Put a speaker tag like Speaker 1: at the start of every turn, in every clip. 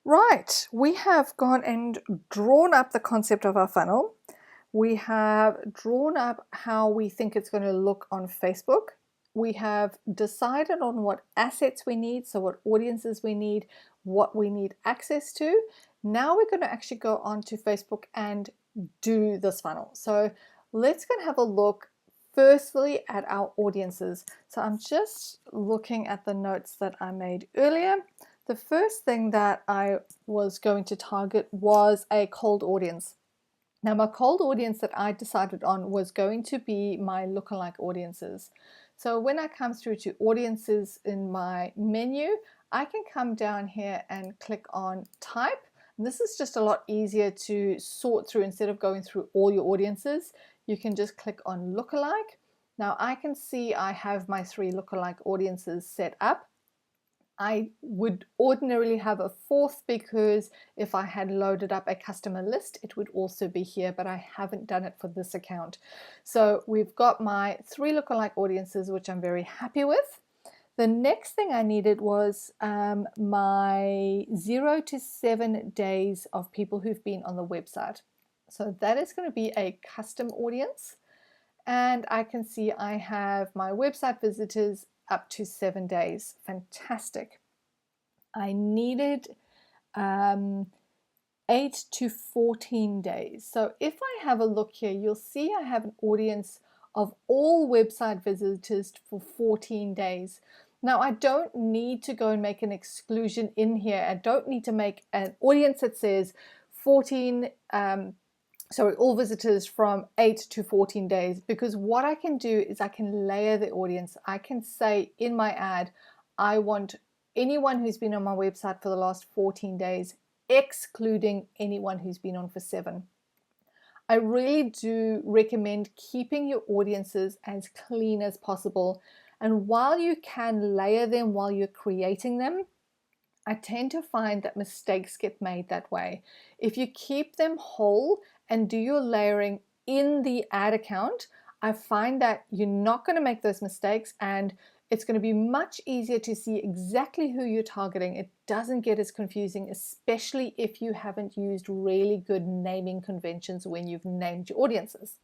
Speaker 1: Right, we have gone and drawn up the concept of our funnel. We have drawn up how we think it's going to look on Facebook. We have decided on what assets we need, so what audiences we need, what we need access to. Now we're going to actually go onto Facebook and do this funnel. So let's go and have a look firstly at our audiences. So I'm just looking at the notes that I made earlier. The first thing that I was going to target was a cold audience. Now, my cold audience that I decided on was going to be my lookalike audiences. So when I come through to audiences in my menu, I can come down here and click on type. And this is just a lot easier to sort through. Instead of going through all your audiences, you can just click on lookalike. Now I can see I have my 3 lookalike audiences set up. I would ordinarily have a fourth because if I had loaded up a customer list, it would also be here, but I haven't done it for this account. So we've got my 3 lookalike audiences, which I'm very happy with. The next thing I needed was my 0 to 7 days of people who've been on the website. So that is going to be a custom audience. And I can see I have my website visitors up to 7 days. Fantastic. I needed 8 to 14 days. So if I have a look here, you'll see I have an audience of all website visitors for 14 days. Now I don't need to go and make an exclusion in here. I don't need to make an audience that says 14 all visitors from 8 to 14 days, because what I can do is I can layer the audience. I can say in my ad, I want anyone who's been on my website for the last 14 days, excluding anyone who's been on for 7. I really do recommend keeping your audiences as clean as possible. And while you can layer them while you're creating them, I tend to find that mistakes get made that way. If you keep them whole and do your layering in the ad account, I find that you're not going to make those mistakes and it's going to be much easier to see exactly who you're targeting. It doesn't get as confusing, especially if you haven't used really good naming conventions when you've named your audiences.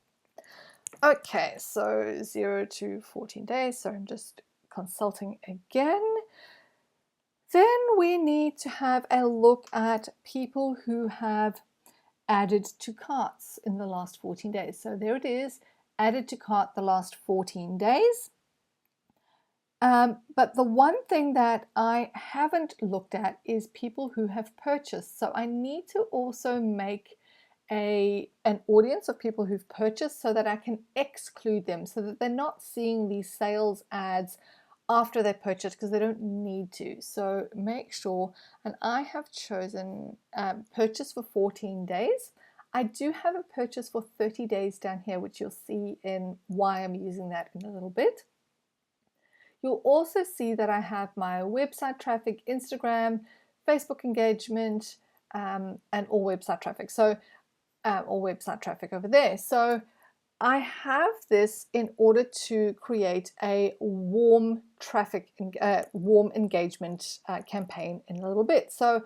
Speaker 1: Okay, so 0 to 14 days. So I'm just consulting again. Then we need to have a look at people who have added to carts in the last 14 days. So there it is, added to cart the last 14 days. But the one thing that I haven't looked at is people who have purchased. So I need to also make an audience of people who've purchased so that I can exclude them, so that they're not seeing these sales ads after they purchase, because they don't need to. So make sure, and I have chosen purchase for 14 days. I do have a purchase for 30 days down here, which you'll see in why I'm using that in a little bit. You'll also see that I have my website traffic, Instagram, Facebook engagement, and all website traffic. So all website traffic over there. So I have this in order to create a warm warm engagement campaign in a little bit. So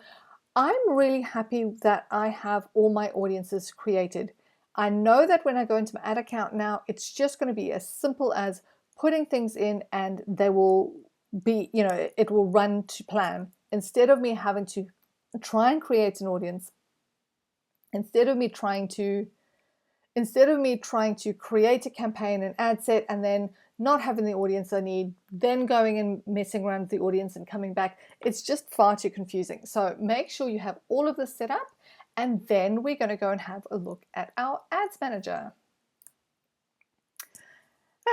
Speaker 1: I'm really happy that I have all my audiences created. I know that when I go into my ad account now, it's just going to be as simple as putting things in and they will be, it will run to plan. Instead of me having to try and create an audience, instead of me trying to create a campaign, an ad set, and then not having the audience I need, then going and messing around with the audience and coming back, it's just far too confusing. So make sure you have all of this set up, and then we're going to go and have a look at our ads manager.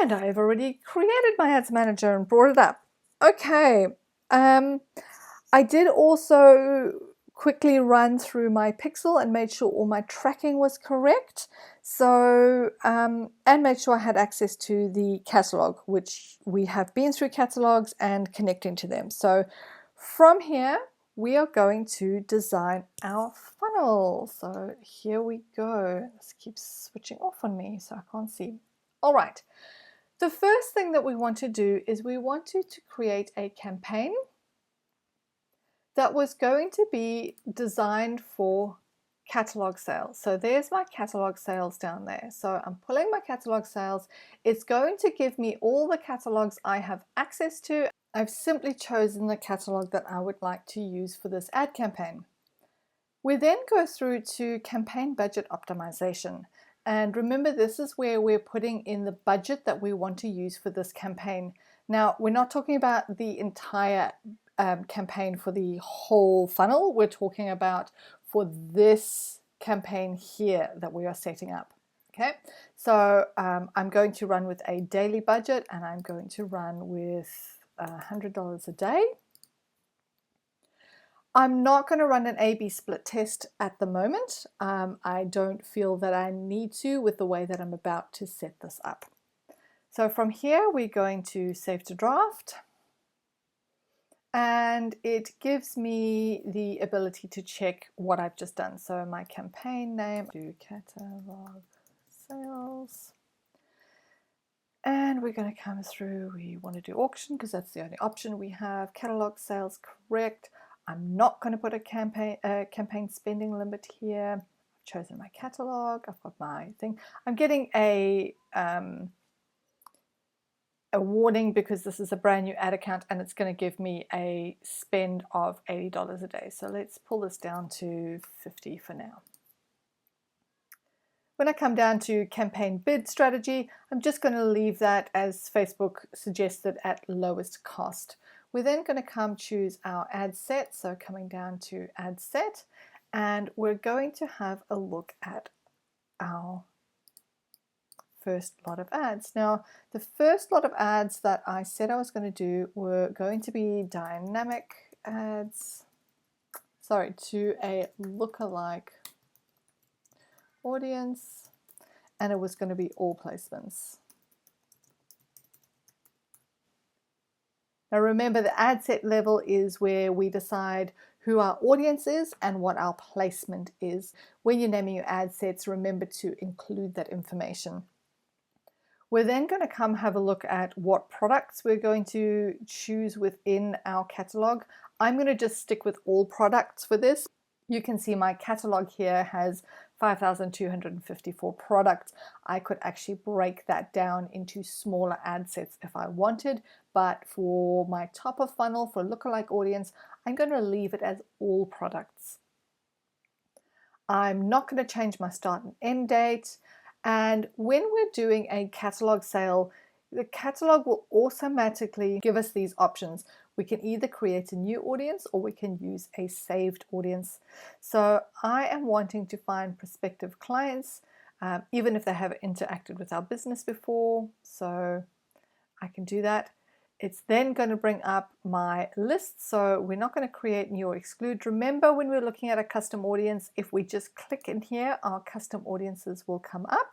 Speaker 1: And I have already created my ads manager and brought it up. Okay, I did also quickly run through my pixel and made sure all my tracking was correct. So, and made sure I had access to the catalog, which we have been through catalogs and connecting to them. So from here, we are going to design our funnel. So here we go. This keeps switching off on me, so I can't see. All right. The first thing that we want to do is we want to create a campaign that was going to be designed for catalog sales. So there's my catalog sales down there. So I'm pulling my catalog sales. It's going to give me all the catalogs I have access to. I've simply chosen the catalog that I would like to use for this ad campaign. We then go through to campaign budget optimization. And remember, this is where we're putting in the budget that we want to use for this campaign. Now, we're not talking about the entire campaign for the whole funnel. We're talking about for this campaign here that we are setting up. Okay, so I'm going to run with a daily budget, and I'm going to run with $100 a day. I'm not going to run an A/B split test at the moment. I don't feel that I need to with the way that I'm about to set this up. So from here, we're going to save to draft. And it gives me the ability to check what I've just done. So my campaign name, do catalog sales. And we're going to come through, we want to do auction because that's the only option we have. Catalog sales, correct. I'm not going to put a campaign spending limit here. I've chosen my catalog, I've got my thing. I'm getting a warning because this is a brand new ad account and it's going to give me a spend of $80 a day. So let's pull this down to 50 for now. When I come down to campaign bid strategy, I'm just going to leave that as Facebook suggested at lowest cost. We're then going to come choose our ad set. So coming down to ad set, and we're going to have a look at our first lot of ads. Now, the first lot of ads that I said I was going to do were going to be dynamic ads, to a lookalike audience, and it was going to be all placements. Now remember, the ad set level is where we decide who our audience is and what our placement is. When you're naming your ad sets, remember to include that information. We're then going to come have a look at what products we're going to choose within our catalog. I'm going to just stick with all products for this. You can see my catalog here has 5,254 products. I could actually break that down into smaller ad sets if I wanted, but for my top of funnel, for lookalike audience, I'm going to leave it as all products. I'm not going to change my start and end date. And when we're doing a catalog sale, the catalog will automatically give us these options. We can either create a new audience or we can use a saved audience. So I am wanting to find prospective clients, even if they haven't interacted with our business before. So I can do that. It's then going to bring up my list. So we're not going to create new or exclude. Remember, when we're looking at a custom audience, if we just click in here, our custom audiences will come up.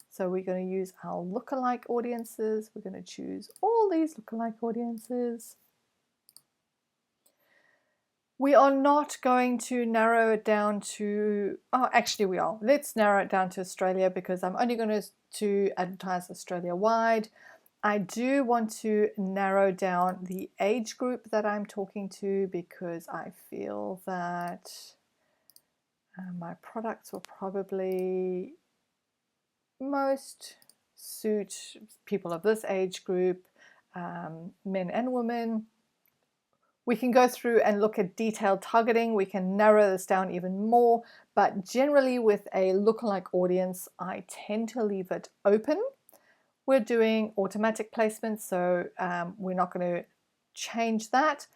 Speaker 1: So we're going to use our lookalike audiences. We're going to choose all these lookalike audiences. We are not going to narrow it down to, oh, actually we are. Let's narrow it down to Australia because I'm only going to advertise Australia-wide. I do want to narrow down the age group that I'm talking to because I feel that my products will probably most suit people of this age group, men and women. We can go through and look at detailed targeting. We can narrow this down even more, but generally with a lookalike audience, I tend to leave it open. We're doing automatic placements, so we're not going to change that.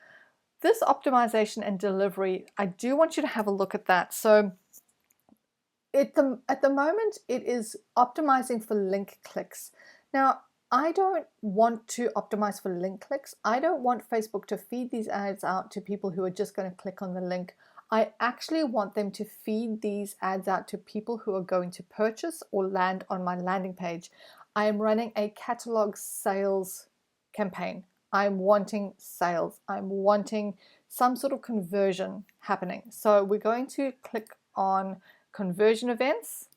Speaker 1: This optimization and delivery, I do want you to have a look at that. So at the moment, it is optimizing for link clicks. Now, I don't want to optimize for link clicks. I don't want Facebook to feed these ads out to people who are just going to click on the link. I actually want them to feed these ads out to people who are going to purchase or land on my landing page. I am running a catalog sales campaign. I'm wanting sales. I'm wanting some sort of conversion happening. So we're going to click on conversion events.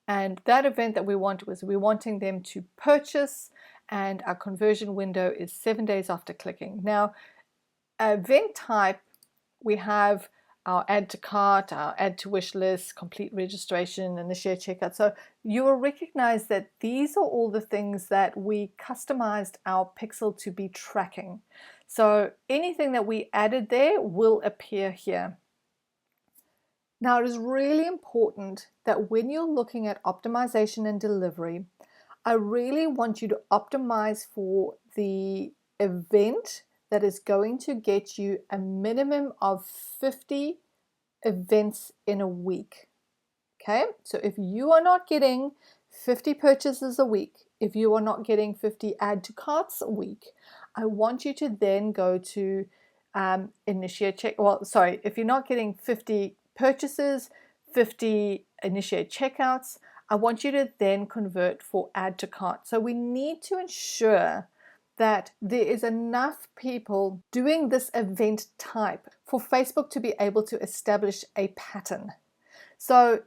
Speaker 1: And that event that we want was we're wanting them to purchase, and our conversion window is 7 days after clicking. Now, event type We have our add to cart, our add to wish list, complete registration, initiate checkout. So you will recognize that these are all the things that we customized our pixel to be tracking. So anything that we added there will appear here. Now, it is really important that when you're looking at optimization and delivery, I really want you to optimize for the event that is going to get you a minimum of 50 events in a week. Okay, so if you are not getting 50 purchases a week, if you are not getting 50 add to carts a week, I want you to then go to initiate check. Well, sorry, if you're not getting 50 purchases, 50 initiate checkouts, I want you to then convert for add to cart. So we need to ensure that there is enough people doing this event type for Facebook to be able to establish a pattern. So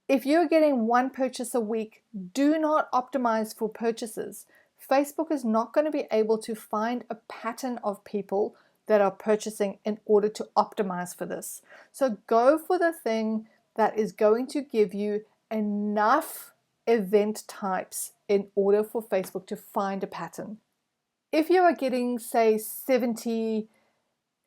Speaker 1: if you're getting one purchase a week, do not optimize for purchases. Facebook is not going to be able to find a pattern of people that are purchasing in order to optimize for this. So go for the thing that is going to give you enough event types in order for Facebook to find a pattern. If you are getting, say, 70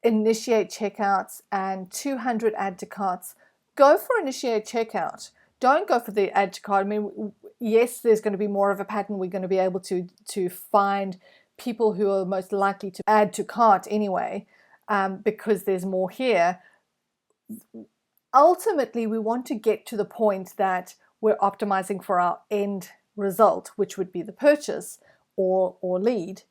Speaker 1: initiate checkouts and 200 add to carts, go for initiate checkout. Don't go for the add to cart. I mean, yes, there's going to be more of a pattern. We're going to be able to find people who are most likely to add to cart anyway, because there's more here. Ultimately, we want to get to the point that we're optimizing for our end result, which would be the purchase or lead.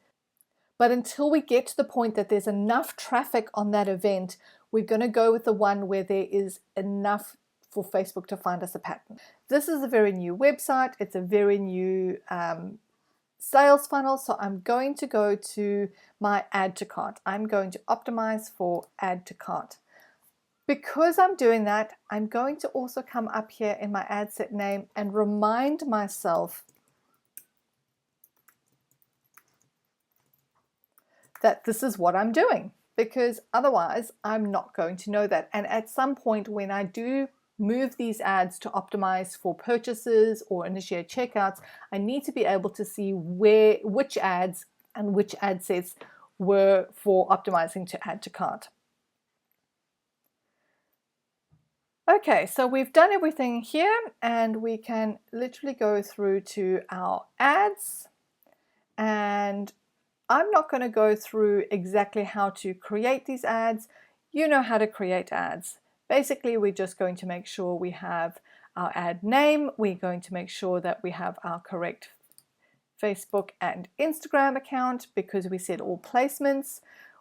Speaker 1: But until we get to the point that there's enough traffic on that event, we're going to go with the one where there is enough for Facebook to find us a pattern. This is a very new website. It's a very new sales funnel. So I'm going to go to my add to cart. I'm going to optimize for add to cart. Because I'm doing that, I'm going to also come up here in my ad set name and remind myself that this is what I'm doing, because otherwise I'm not going to know that. And at some point when I do move these ads to optimize for purchases or initiate checkouts, I need to be able to see which ads and which ad sets were for optimizing to add to cart. Okay, so we've done everything here, and we can literally go through to our ads, and I'm not going to go through exactly how to create these ads. You know how to create ads. Basically, we're just going to make sure we have our ad name. We're going to make sure that we have our correct Facebook and Instagram account, because we said all placements.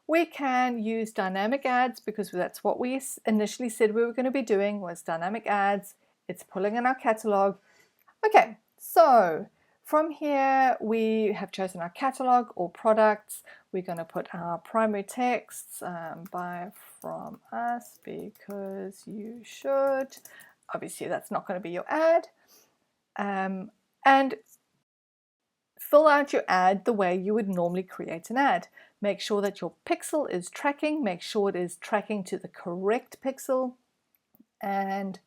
Speaker 1: We can use dynamic ads because that's what we initially said we were going to be doing, was dynamic ads. It's pulling in our catalog. Okay, so from here we have chosen our catalog or products. We're going to put our primary texts, buy from us because you should. Obviously that's not going to be your ad. And fill out your ad the way you would normally create an ad. Make sure that your pixel is tracking. Make sure it is tracking to the correct pixel. And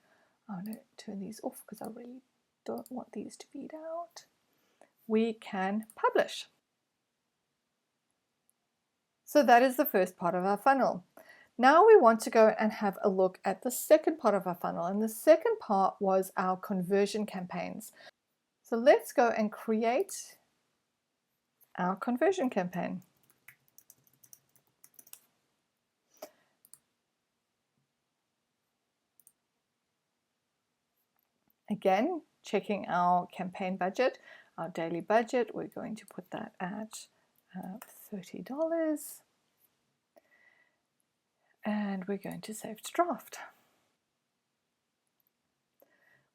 Speaker 1: I'm going to turn these off because I really don't want these to feed out. We can publish. So that is the first part of our funnel. Now we want to go and have a look at the second part of our funnel. And the second part was our conversion campaigns. So let's go and create our conversion campaign. Again, checking our campaign budget, our daily budget, we're going to put that at $30. And we're going to save to draft.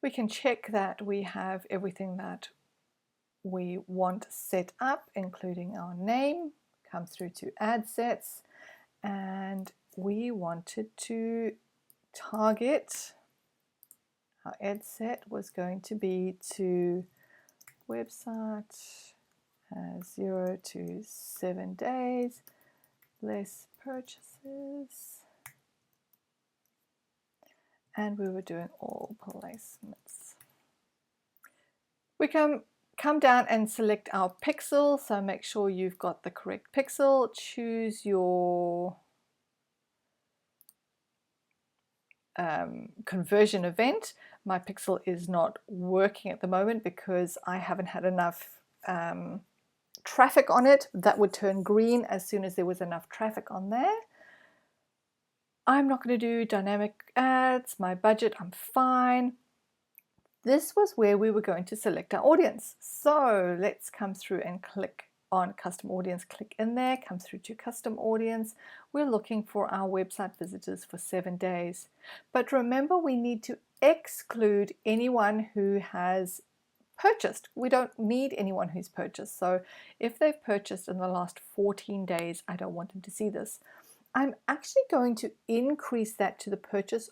Speaker 1: We can check that we have everything that we want set up, including our name, come through to ad sets, and we wanted to target, our ad set was going to be to website 0 to 7 days, less purchases, and we were doing all placements. We can come down and select our pixel, so make sure you've got the correct pixel. Choose your conversion event. My pixel is not working at the moment because I haven't had enough traffic on it. That would turn green as soon as there was enough traffic on there. I'm not going to do dynamic ads. My budget, I'm fine. This was where we were going to select our audience. So let's come through and click on custom audience. Click in there, come through to custom audience. We're looking for our website visitors for 7 days. But remember, we need to exclude anyone who has purchased. We don't need anyone who's purchased. So if they've purchased in the last 14 days, I don't want them to see this. I'm actually going to increase that to the purchase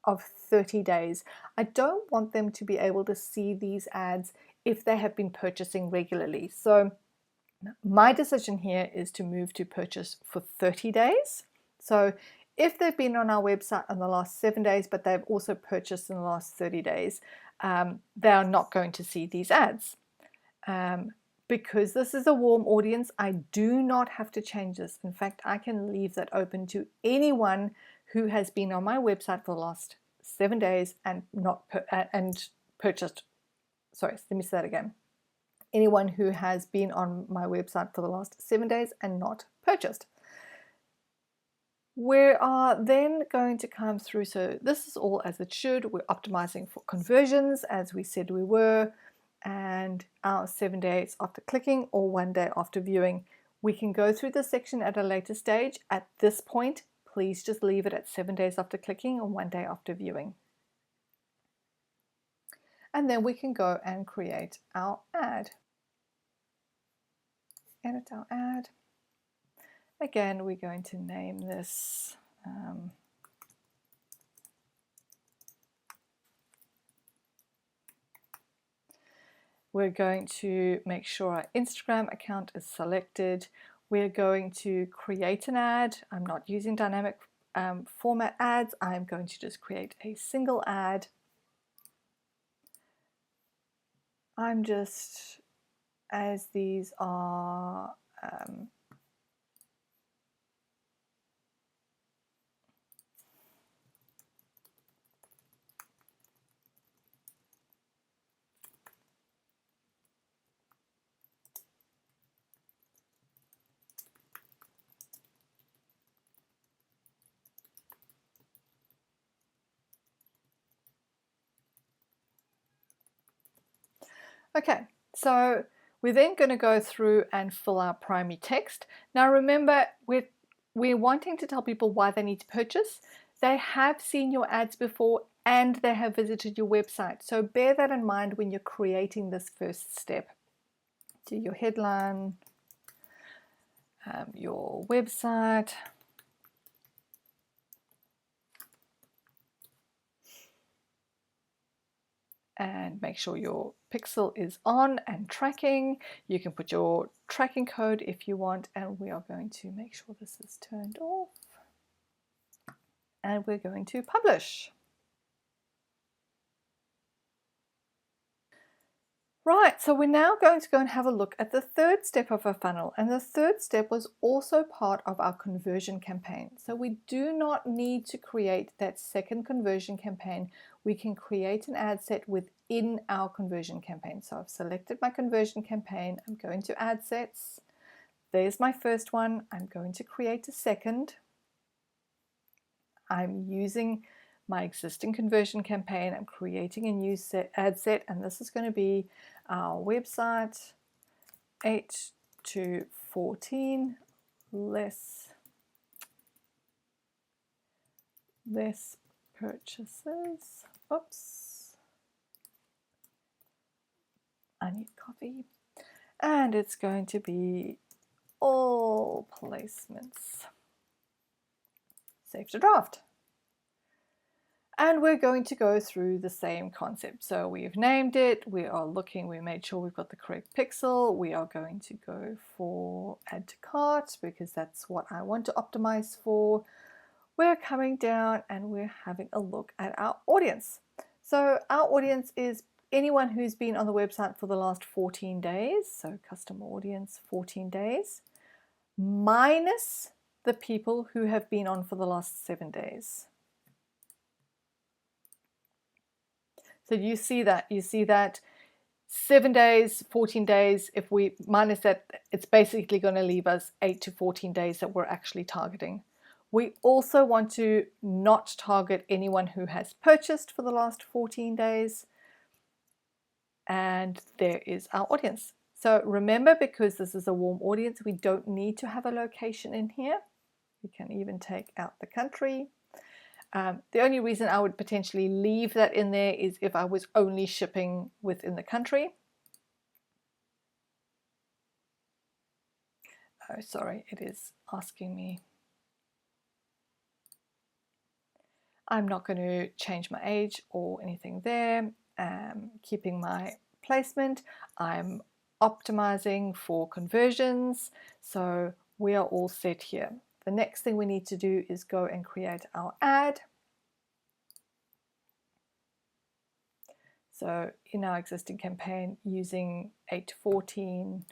Speaker 1: of 30 days. I don't want them to be able to see these ads if they have been purchasing regularly. So my decision here is to move to purchase for 30 days. So if they've been on our website in the last 7 days, but they've also purchased in the last 30 days, they are not going to see these ads. Because this is a warm audience, I do not have to change this. In fact, I can leave that open to anyone who has been on my website for the last 7 days and purchased. Sorry, let me say that again. Anyone who has been on my website for the last 7 days and not purchased. We are then going to come through. So this is all as it should. We're optimizing for conversions as we said we were. And our 7 days after clicking or 1 day after viewing. We can go through this section at a later stage. At this point, please just leave it at 7 days after clicking or 1 day after viewing. And then we can go and create our ad. Edit our ad. Again, we're going to name this we're going to make sure our Instagram account is selected. We're going to create an ad. I'm not using dynamic format ads. I'm going to just create a single ad. I'm just, as these are okay, so we're then going to go through and fill our primary text. Now remember, we're wanting to tell people why they need to purchase. They have seen your ads before and they have visited your website. So bear that in mind when you're creating this first step. Do your headline, your website, and make sure your pixel is on and tracking. You can put your tracking code if you want, and we are going to make sure this is turned off. And we're going to publish. Right, so we're now going to go and have a look at the third step of our funnel, and the third step was also part of our conversion campaign. So we do not need to create that second conversion campaign. We can create an ad set within our conversion campaign. So I've selected my conversion campaign. I'm going to ad sets. There's my first one. I'm going to create a second. I'm using my existing conversion campaign. I'm creating a new ad set, and this is going to be our website 8 to 14 less purchases. Oops, I need copy, and it's going to be all placements. Save to draft. And we're going to go through the same concept. So we've named it, we are looking, we made sure we've got the correct pixel. We are going to go for add to cart because that's what I want to optimize for. we're coming down and we're having a look at our audience. So our audience is anyone who's been on the website for the last 14 days. So customer audience 14 days minus the people who have been on for the last 7 days. So you see that 7 days, 14 days, if we minus that, it's basically going to leave us 8 to 14 days that we're actually targeting. We also want to not target anyone who has purchased for the last 14 days. And there is our audience. So remember, because this is a warm audience, we don't need to have a location in here. We can even take out the country. The only reason I would potentially leave that in there is if I was only shipping within the country. Oh, sorry, it is asking me. I'm not going to change my age or anything there. Keeping my placement. I'm optimizing for conversions. So we are all set here. The next thing we need to do is go and create our ad. So in our existing campaign, using 8 to 14,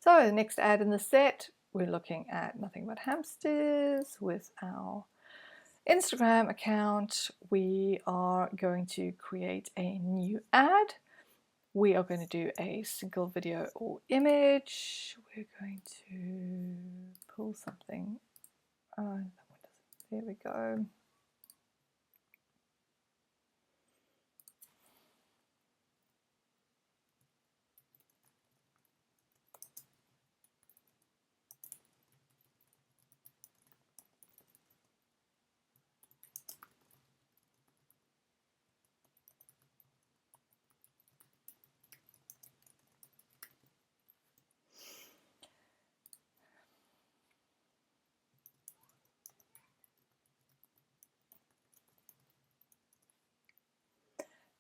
Speaker 1: so the next ad in the set, we're looking at Nothing But Hamsters with our Instagram account. We are going to create a new ad. We are going to do a single video or image. We're going to pull something. There we go.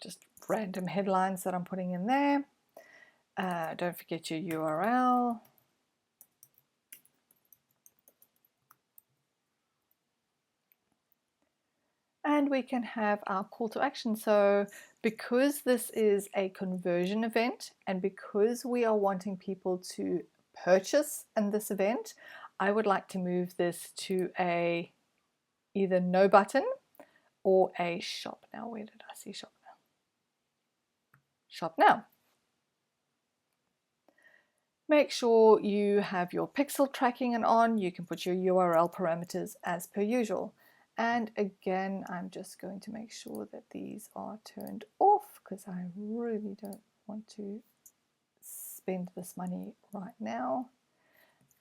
Speaker 1: Just random headlines that I'm putting in there. Don't forget your URL. And we can have our call to action. So because this is a conversion event and because we are wanting people to purchase in this event, I would like to move this to a either no button or a shop now. Where did I see shop now? Shop now. Make sure you have your pixel tracking and on. You can put your URL parameters as per usual. And again, I'm just going to make sure that these are turned off because I really don't want to spend this money right now.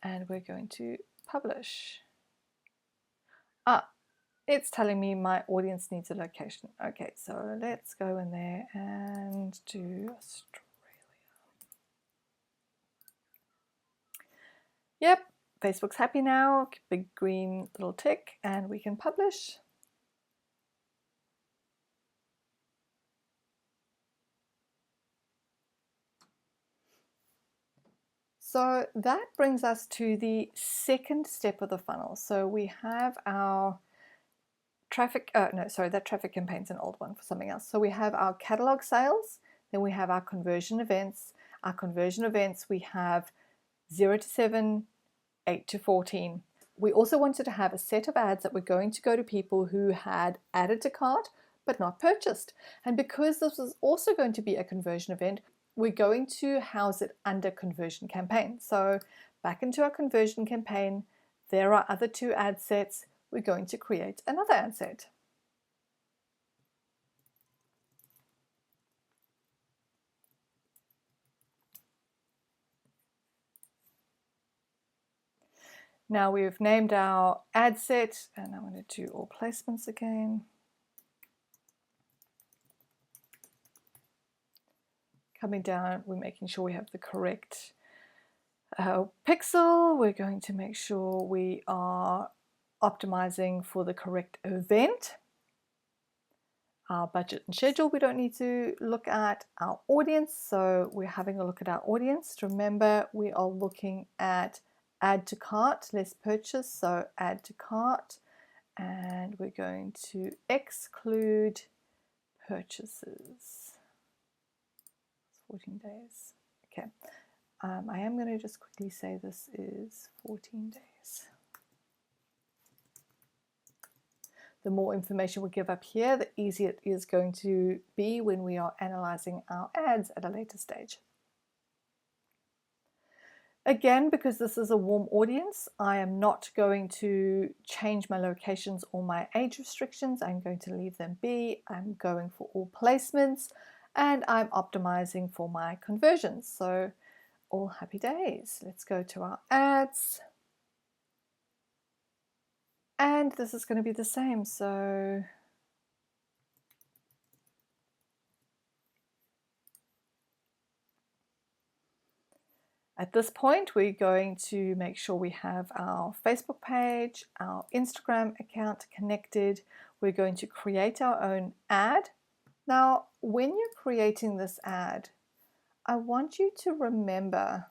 Speaker 1: And we're going to publish. It's telling me my audience needs a location. Okay, so let's go in there and do Australia. Yep, Facebook's happy now, big green little tick, and we can publish. So that brings us to the second step of the funnel. So we have our traffic, that traffic campaign's an old one for something else. So we have our catalog sales, then we have our conversion events. Our conversion events, we have 0 to 7, 8 to 14. We also wanted to have a set of ads that were going to go to people who had added to cart but not purchased. And because this was also going to be a conversion event, we're going to house it under conversion campaign. So back into our conversion campaign, there are other 2 ad sets. We're going to create another ad set. Now we've named our ad set, and I'm going to do all placements again. Coming down, we're making sure we have the correct pixel. We're going to make sure we are optimizing for the correct event. Our budget and schedule, we don't need to look at. Our audience, so we're having a look at our audience. Remember, we are looking at add to cart, less purchase, so add to cart, and we're going to exclude purchases. 14 days. Okay, I am going to just quickly say this is 14 days. The more information we give up here, the easier it is going to be when we are analyzing our ads at a later stage. Again, because this is a warm audience, I am not going to change my locations or my age restrictions. I'm going to leave them be. I'm going for all placements, and I'm optimizing for my conversions. So all happy days. Let's go to our ads. And this is going to be the same. So at this point, we're going to make sure we have our Facebook page, our Instagram account connected. We're going to create our own ad. Now, when you're creating this ad, I want you to remember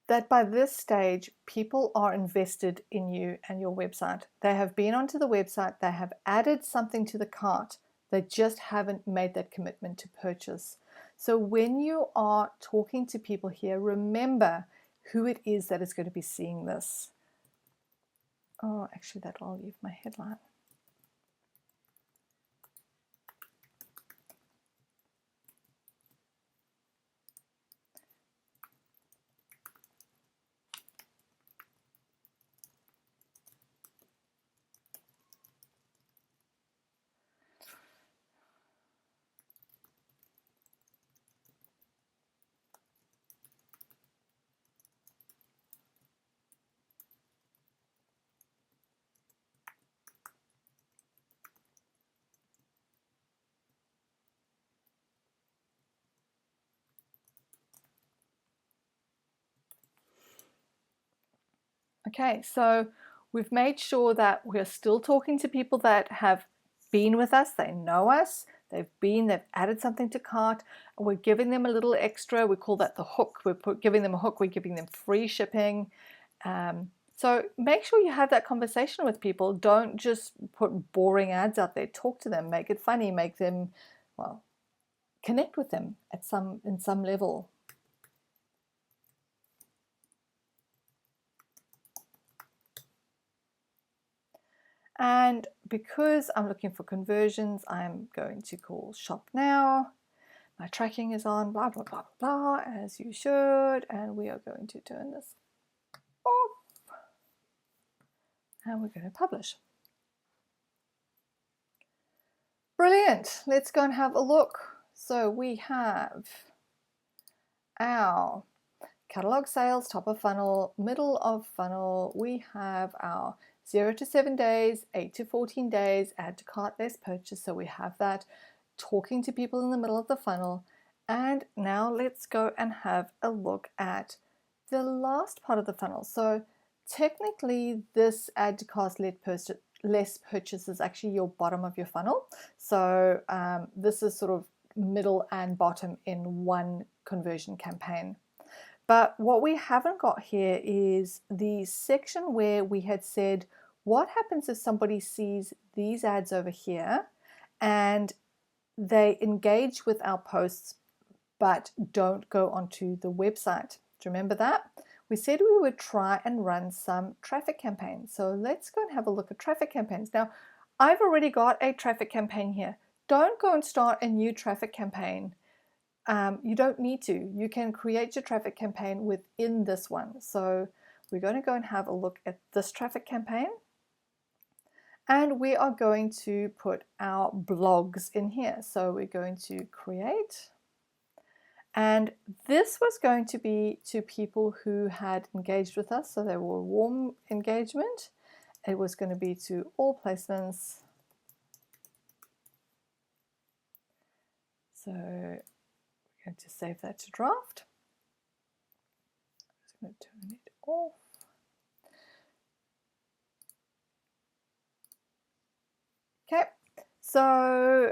Speaker 1: that by this stage, people are invested in you and your website. They have been onto the website, they have added something to the cart, they just haven't made that commitment to purchase. So when you are talking to people here, remember who it is that is going to be seeing this. Oh, actually, that I'll leave my headline. Okay, so we've made sure that we're still talking to people that have been with us, they know us, they've added something to cart, and we're giving them a little extra. We call that the hook. We're giving them a hook, we're giving them free shipping. So make sure you have that conversation with people. Don't just put boring ads out there. Talk to them, make it funny, make them, well, connect with them in some level. And because I'm looking for conversions, I'm going to call shop now. My tracking is on, blah, blah, blah, blah, as you should. And we are going to turn this off. And we're going to publish. Brilliant. Let's go and have a look. So we have our catalog sales, top of funnel, middle of funnel. We have our 0 to 7 days, 8 to 14 days, add to cart, less purchase. So we have that, talking to people in the middle of the funnel. And now let's go and have a look at the last part of the funnel. So technically this add to cart, less purchase is actually your bottom of your funnel. So this is sort of middle and bottom in one conversion campaign. But what we haven't got here is the section where we had said, what happens if somebody sees these ads over here and they engage with our posts but don't go onto the website? Do you remember that? We said we would try and run some traffic campaigns. So let's go and have a look at traffic campaigns. Now, I've already got a traffic campaign here. Don't go and start a new traffic campaign. You don't need to. You can create your traffic campaign within this one. So we're going to go and have a look at this traffic campaign. And we are going to put our blogs in here. So we're going to create. And this was going to be to people who had engaged with us. So they were warm engagement. It was going to be to all placements. So going to save that to draft. I'm just going to turn it off. Okay, so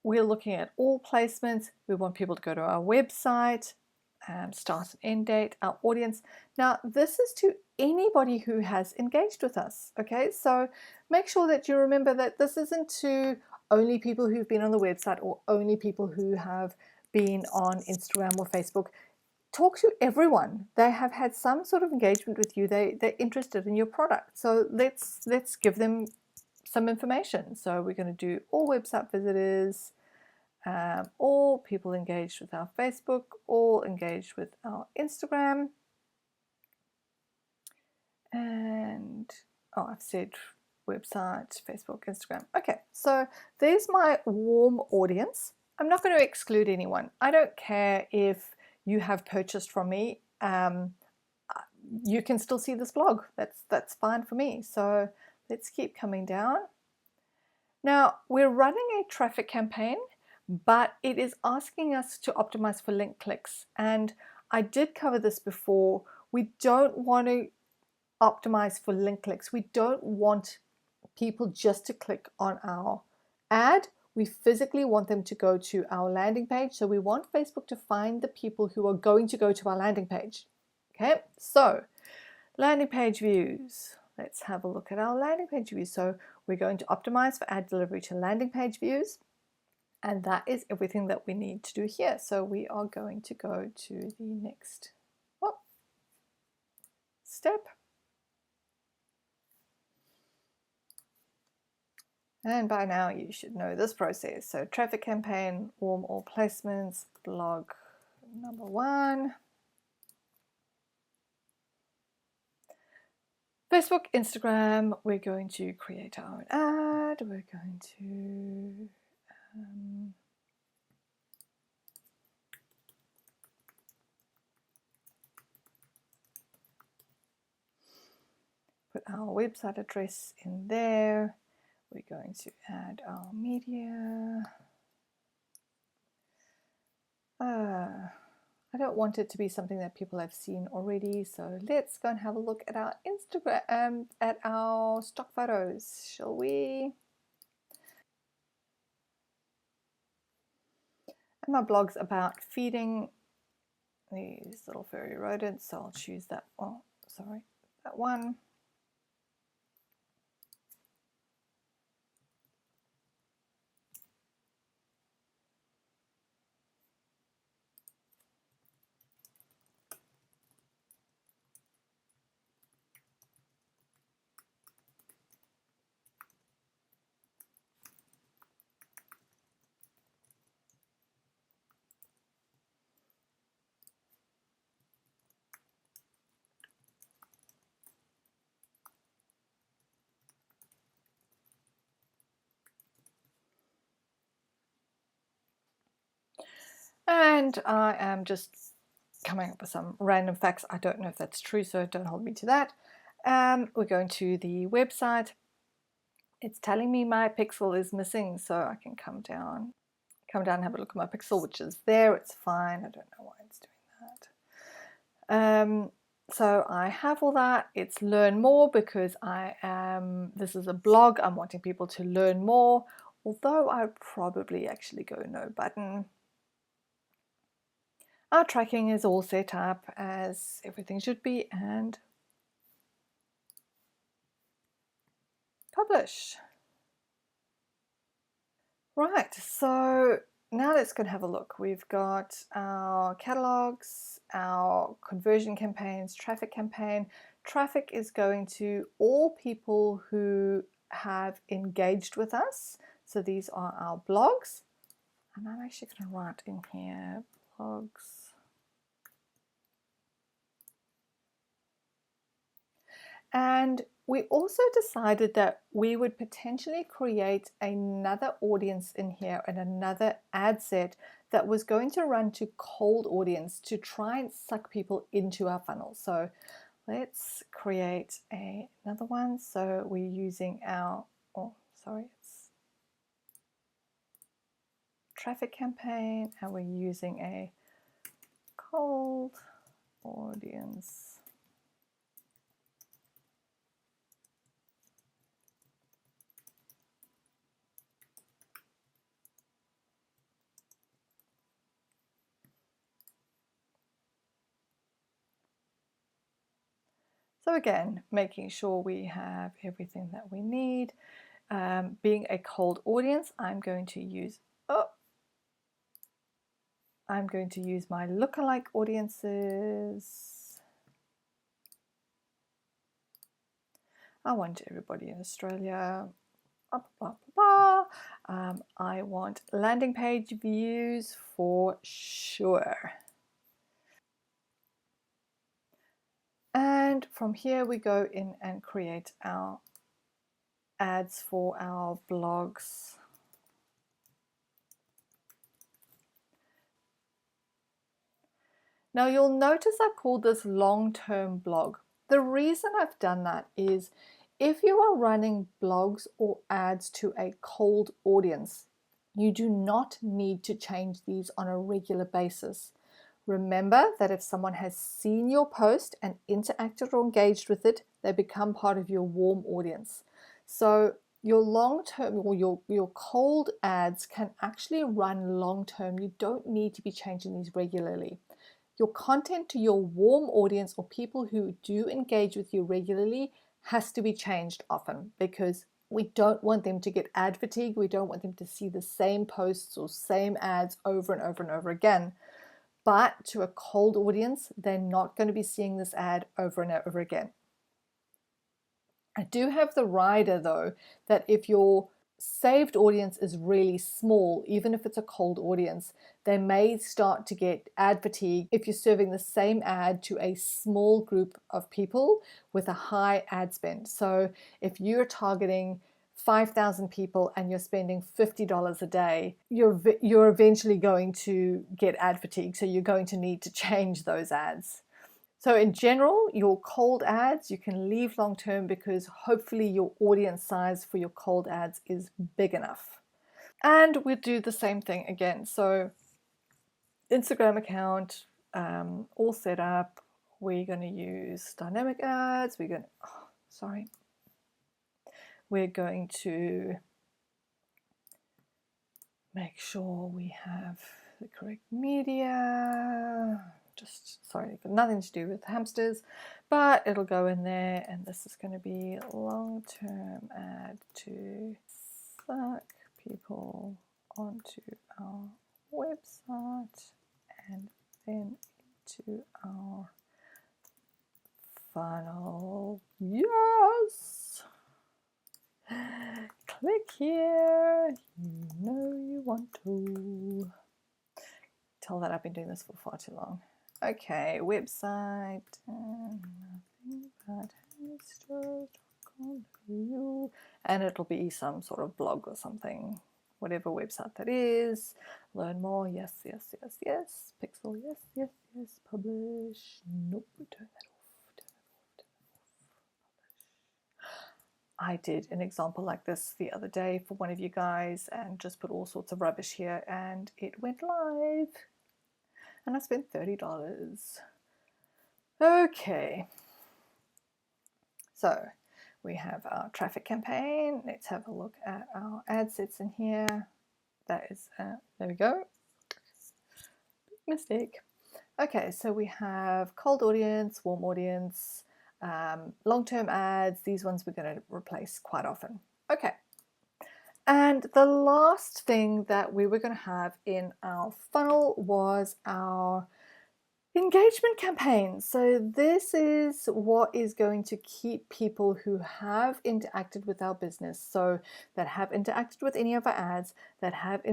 Speaker 1: we're looking at all placements. We want people to go to our website, start and end date, our audience. Now, this is to anybody who has engaged with us. Okay, so make sure that you remember that this isn't to only people who've been on the website or only people who have been on Instagram or Facebook. Talk to everyone. They have had some sort of engagement with you. They're interested in your product. So let's give them some information. So we're going to do all website visitors, all people engaged with our Facebook, all engaged with our Instagram, and I've said website, Facebook, Instagram. Okay, so there's my warm audience. I'm not going to exclude anyone. I don't care if you have purchased from me. You can still see this blog. That's fine for me. So let's keep coming down. Now we're running a traffic campaign, but it is asking us to optimize for link clicks. And I did cover this before. We don't want to optimize for link clicks. We don't want people just to click on our ad. We physically want them to go to our landing page. So we want Facebook to find the people who are going to go to our landing page. Okay, so landing page views. Let's have a look at our landing page views. So we're going to optimize for ad delivery to landing page views. And that is everything that we need to do here. So we are going to go to the next step. And by now you should know this process. So traffic campaign, warm all placements, blog number 1. Facebook, Instagram, we're going to create our own ad. We're going to put our website address in there. We're going to add our media. I don't want it to be something that people have seen already, so let's go and have a look at our Instagram, at our stock photos, shall we? And my blog's about feeding these little furry rodents, so I'll choose that. Oh, sorry, that one. And I am just coming up with some random facts. I don't know if that's true, so don't hold me to that. We're going to the website. It's telling me my pixel is missing, so I can come down and have a look at my pixel, which is there. It's fine. I don't know why it's doing that. So I have all that. It's learn more because this is a blog. I'm wanting people to learn more, although I probably actually go no button. Our tracking is all set up as everything should be, and publish. Right, so now let's go and have a look. We've got our catalogs, our conversion campaigns, traffic campaign. Traffic is going to all people who have engaged with us. So these are our blogs. And I'm actually going to write in here, blogs. And we also decided that we would potentially create another audience in here and another ad set that was going to run to cold audience to try and suck people into our funnel. So let's create another one. So we're using our, it's traffic campaign, and we're using a cold audience. So again, making sure we have everything that we need. Being a cold audience, I'm going to use my lookalike audiences. I want everybody in Australia. I want landing page views for sure. And from here we go in and create our ads for our blogs. Now you'll notice I called this long-term blog. The reason I've done that is if you are running blogs or ads to a cold audience, you do not need to change these on a regular basis. Remember that if someone has seen your post and interacted or engaged with it, they become part of your warm audience. So your long-term or your cold ads can actually run long-term. You don't need to be changing these regularly. Your content to your warm audience or people who do engage with you regularly has to be changed often because we don't want them to get ad fatigue. We don't want them to see the same posts or same ads over and over and over again. But to a cold audience, they're not going to be seeing this ad over and over again. I do have the rider though, that if your saved audience is really small, even if it's a cold audience, they may start to get ad fatigue if you're serving the same ad to a small group of people with a high ad spend. So if you're targeting 5,000 people and you're spending $50 a day, you're eventually going to get ad fatigue. So you're going to need to change those ads. So in general, your cold ads, you can leave long term because hopefully your audience size for your cold ads is big enough. And we'll do the same thing again. So Instagram account, all set up. We're going to use dynamic ads. We're going to make sure we have the correct media. Sorry, nothing to do with hamsters, but it'll go in there, and this is going to be long-term ad to suck people onto our website and then into our funnel. Yes! Click here, you know you want to. Tell that I've been doing this for far too long. Okay, website, nothing but hamsters.com, and it'll be some sort of blog or something, whatever website that is. Learn more, yes, yes, yes, yes. Pixel, yes, yes, yes. Publish, nope, turn that off, turn that off, publish. I did an example like this the other day for one of you guys and just put all sorts of rubbish here and it went live. And I spent $30. Okay, so we have our traffic campaign. Let's have a look at our ad sets in here. That is, there we go. Mistake. Okay, so we have cold audience, warm audience, long-term ads. These ones we're going to replace quite often. Okay. And the last thing that we were going to have in our funnel was our engagement campaign. So this is what is going to keep people who have interacted with our business, so that have interacted with any of our ads, that have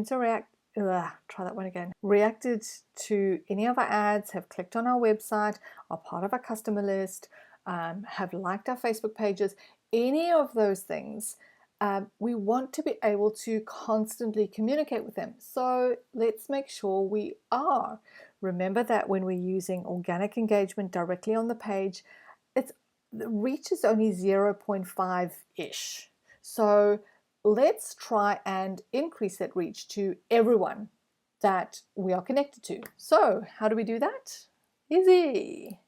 Speaker 1: reacted to any of our ads, have clicked on our website, are part of our customer list, have liked our Facebook pages, any of those things. We want to be able to constantly communicate with them. So let's make sure we are. Remember that when we're using organic engagement directly on the page, the reach is only 0.5-ish. So let's try and increase that reach to everyone that we are connected to. So how do we do that? Easy.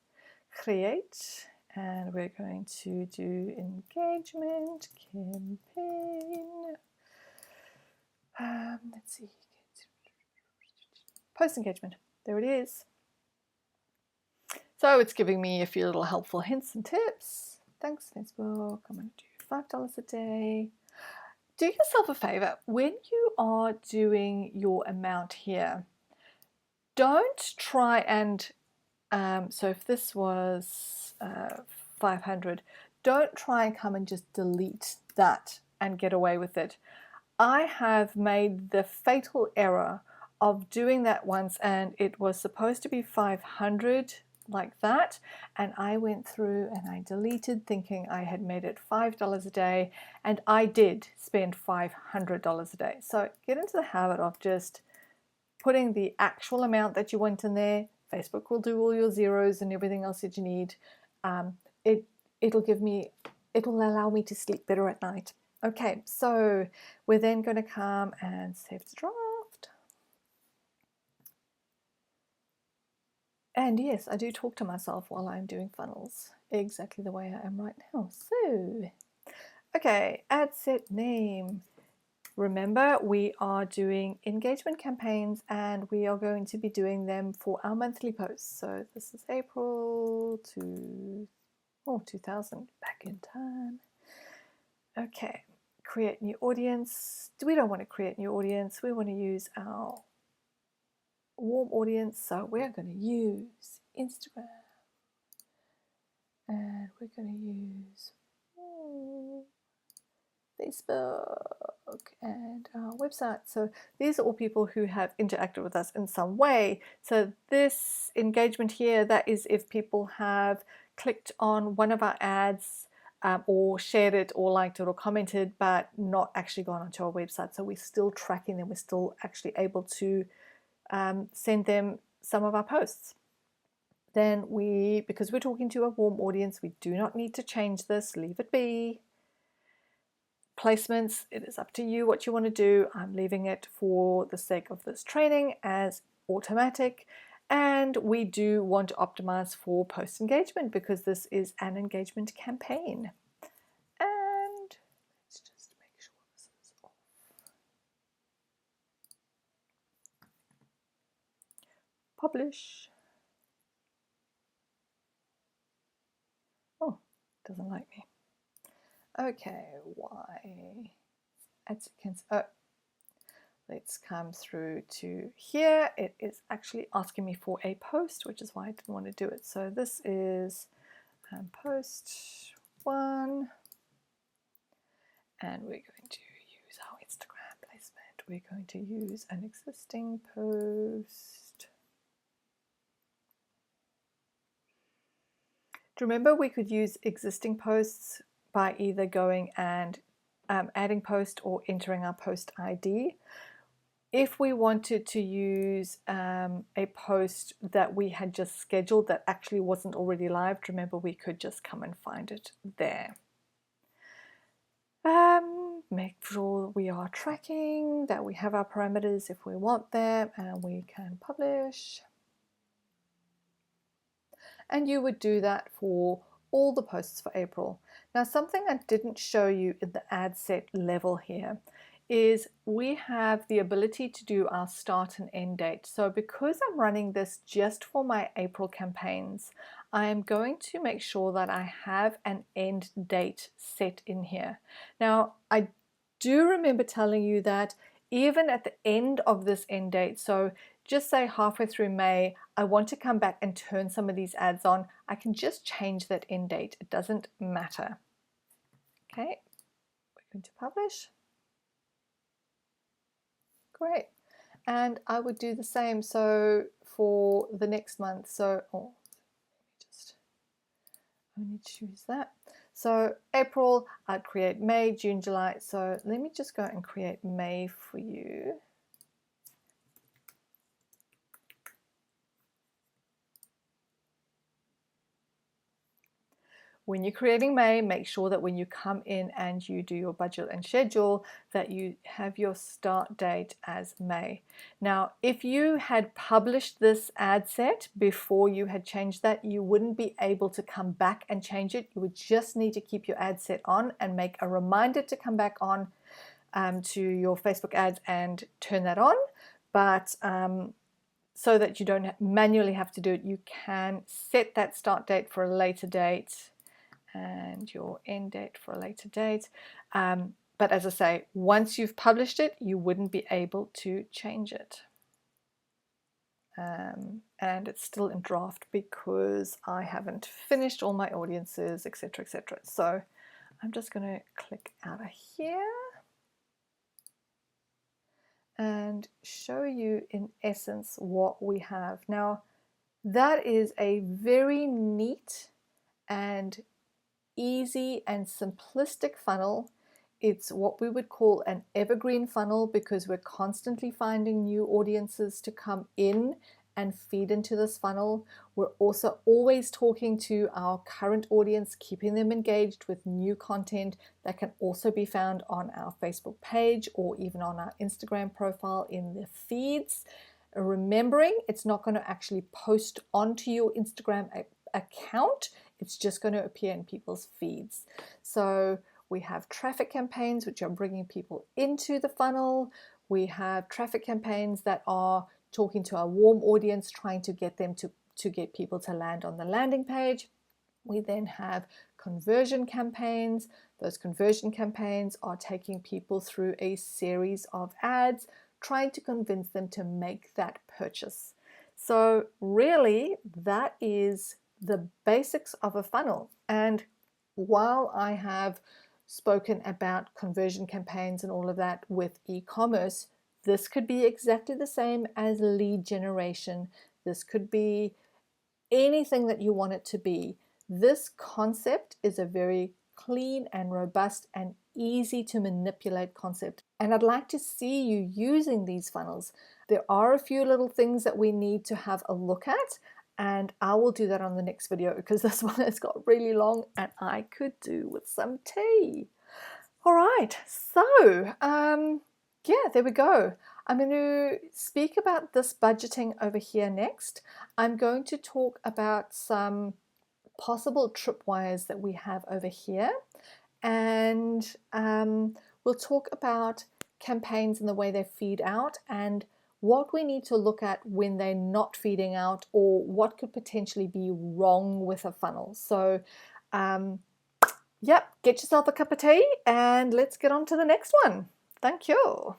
Speaker 1: Create. And we're going to do engagement campaign. Let's see. Post engagement. There it is. So it's giving me a few little helpful hints and tips. Thanks, Facebook. I'm going to do $5 a day. Do yourself a favor. When you are doing your amount here, don't try and, so if this was 500, don't try and come and just delete that and get away with it. I have made the fatal error of doing that once, and it was supposed to be 500 like that, and I went through and I deleted thinking I had made it $5 a day, and I did spend $500 a day. So get into the habit of just putting the actual amount that you want in there. Facebook will do all your zeros and everything else that you need. It'll allow me to sleep better at night. Okay, so we're then going to come and save the draft. And yes, I do talk to myself while I'm doing funnels, exactly the way I am right now. So, okay, ad set name. Remember, we are doing engagement campaigns and we are going to be doing them for our monthly posts. So this is April to 2000, back in time. Okay, create new audience. We don't want to create new audience. We want to use our warm audience. So we're going to use Instagram and we're going to use Facebook and our website. So these are all people who have interacted with us in some way. So this engagement here, that is if people have clicked on one of our ads or shared it or liked it or commented, but not actually gone onto our website. So we're still tracking them. We're still actually able to send them some of our posts. Then because we're talking to a warm audience, we do not need to change this. Leave it be. Placements, it is up to you what you want to do. I'm leaving it for the sake of this training as automatic. And we do want to optimize for post engagement because this is an engagement campaign. And let's just make sure this is off. Publish. Oh, doesn't like me. Okay, why? Let's come through to here. It is actually asking me for a post, which is why I didn't want to do it. So this is post 1, and we're going to use our Instagram placement. We're going to use an existing post. Do you remember we could use existing posts by either going and adding post or entering our post ID? If we wanted to use a post that we had just scheduled that actually wasn't already live, remember we could just come and find it there. Make sure we are tracking, that we have our parameters if we want them, and we can publish. And you would do that for all the posts for April. Now, something I didn't show you in the ad set level here is we have the ability to do our start and end date. So because I'm running this just for my April campaigns, I am going to make sure that I have an end date set in here. Now, I do remember telling you that even at the end of this end date, so just say halfway through May, I want to come back and turn some of these ads on, I can just change that end date. It doesn't matter. Okay, we're going to publish. Great. And I would do the same so for the next month. So let me just only choose that. So April, I'd create May, June, July. So let me just go and create May for you. When you're creating May, make sure that when you come in and you do your budget and schedule, that you have your start date as May. Now, if you had published this ad set before you had changed that, you wouldn't be able to come back and change it. You would just need to keep your ad set on and make a reminder to come back on to your Facebook ads and turn that on. But so that you don't manually have to do it, you can set that start date for a later date and your end date for a later date. But as I say, once you've published it, you wouldn't be able to change it. And it's still in draft because I haven't finished all my audiences, etc., etc. So I'm just going to click out of here and show you in essence what we have. Now, that is a very neat and easy and simplistic funnel. It's what we would call an evergreen funnel because we're constantly finding new audiences to come in and feed into this funnel. We're also always talking to our current audience, keeping them engaged with new content that can also be found on our Facebook page or even on our Instagram profile in the feeds. Remembering, it's not going to actually post onto your Instagram account. It's just going to appear in people's feeds. So we have traffic campaigns, which are bringing people into the funnel. We have traffic campaigns that are talking to our warm audience, trying to get them to get people to land on the landing page. We then have conversion campaigns. Those conversion campaigns are taking people through a series of ads, trying to convince them to make that purchase. So really, that is the basics of a funnel. And while I have spoken about conversion campaigns and all of that with e-commerce, this could be exactly the same as lead generation. This could be anything that you want it to be. This concept is a very clean and robust and easy to manipulate concept. And I'd like to see you using these funnels. There are a few little things that we need to have a look at, and I will do that on the next video because this one has got really long and I could do with some tea. All right, so yeah, there we go. I'm going to speak about this budgeting over here next. I'm going to talk about some possible tripwires that we have over here, and we'll talk about campaigns and the way they feed out and what we need to look at when they're not feeding out or what could potentially be wrong with a funnel. So yep, get yourself a cup of tea and let's get on to the next one. Thank you.